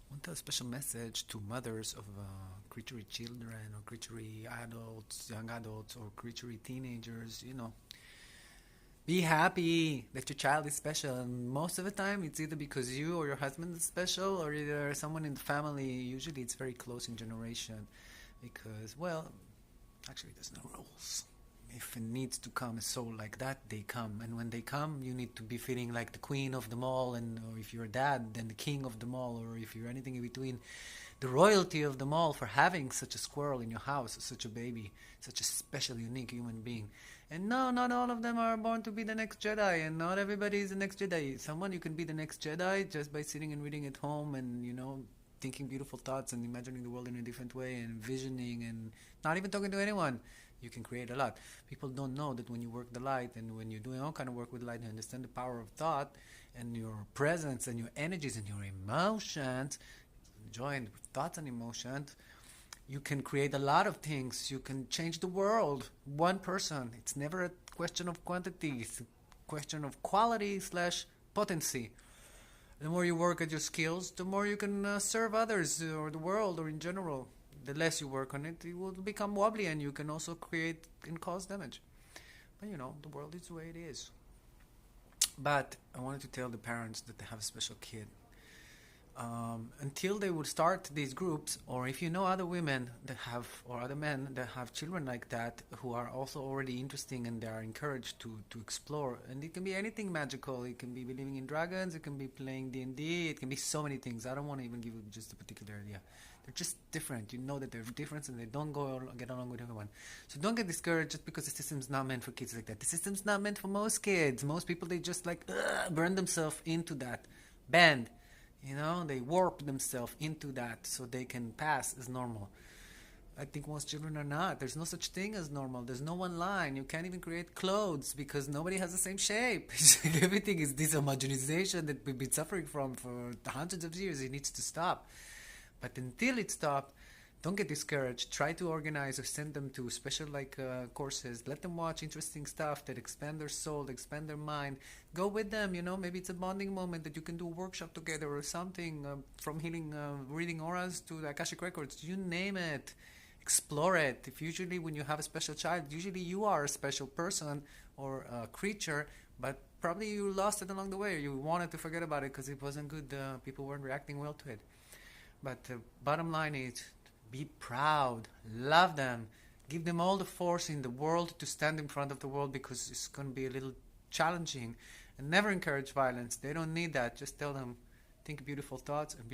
I want to tell a special message to mothers of creaturey children or creaturey adults, young adults, or creaturey teenagers. Be happy that your child is special. And most of the time, it's either because you or your husband is special, or either someone in the family. Usually, it's very close in generation, because actually, there's no rules. If it needs to come a soul like that, they come. And when they come, you need to be feeling like the queen of them all, and or if you're a dad, then the king of them all, or if you're anything in between, the royalty of them all for having such a squirrel in your house, such a baby, such a special, unique human being. And no, not all of them are born to be the next Jedi, and not everybody is the next Jedi. Someone you can be the next Jedi just by sitting and reading at home and, thinking beautiful thoughts and imagining the world in a different way and visioning and not even talking to anyone. You can create a lot. People don't know that when you work the light and when you're doing all kind of work with light and understand the power of thought and your presence and your energies and your emotions, joined with thoughts and emotions, you can create a lot of things. You can change the world. One person. It's never a question of quantity. It's a question of quality slash potency. The more you work at your skills, the more you can serve others or the world or in general. The less you work on it, it will become wobbly and you can also create and cause damage. But the world is the way it is. But I wanted to tell the parents that they have a special kid. Until they would start these groups, or if you know other women that have, or other men that have children like that, who are also already interesting and they are encouraged to explore. And it can be anything magical. It can be believing in dragons. It can be playing D&D. It can be so many things. I don't want to even give you just a particular idea. They're just different. You know that they're different and they don't get along with everyone. So don't get discouraged just because the system's not meant for kids like that. The system's not meant for most kids. Most people, they just burn themselves into that band. They warp themselves into that so they can pass as normal. I think most children are not. There's no such thing as normal. There's no one line. You can't even create clothes because nobody has the same shape. Everything is this homogenization that we've been suffering from for hundreds of years. It needs to stop. But until it stops, don't get discouraged. Try to organize or send them to special courses. Let them watch interesting stuff that expand their soul, expand their mind. Go with them. Maybe it's a bonding moment that you can do a workshop together or something, from healing, reading auras to the Akashic records. You name it. Explore it. If usually when you have a special child, usually you are a special person or a creature, but probably you lost it along the way. You wanted to forget about it because it wasn't good. People weren't reacting well to it. But the bottom line is, be proud, love them, give them all the force in the world to stand in front of the world, because it's going to be a little challenging. And never encourage violence. They don't need that. Just tell them, think beautiful thoughts and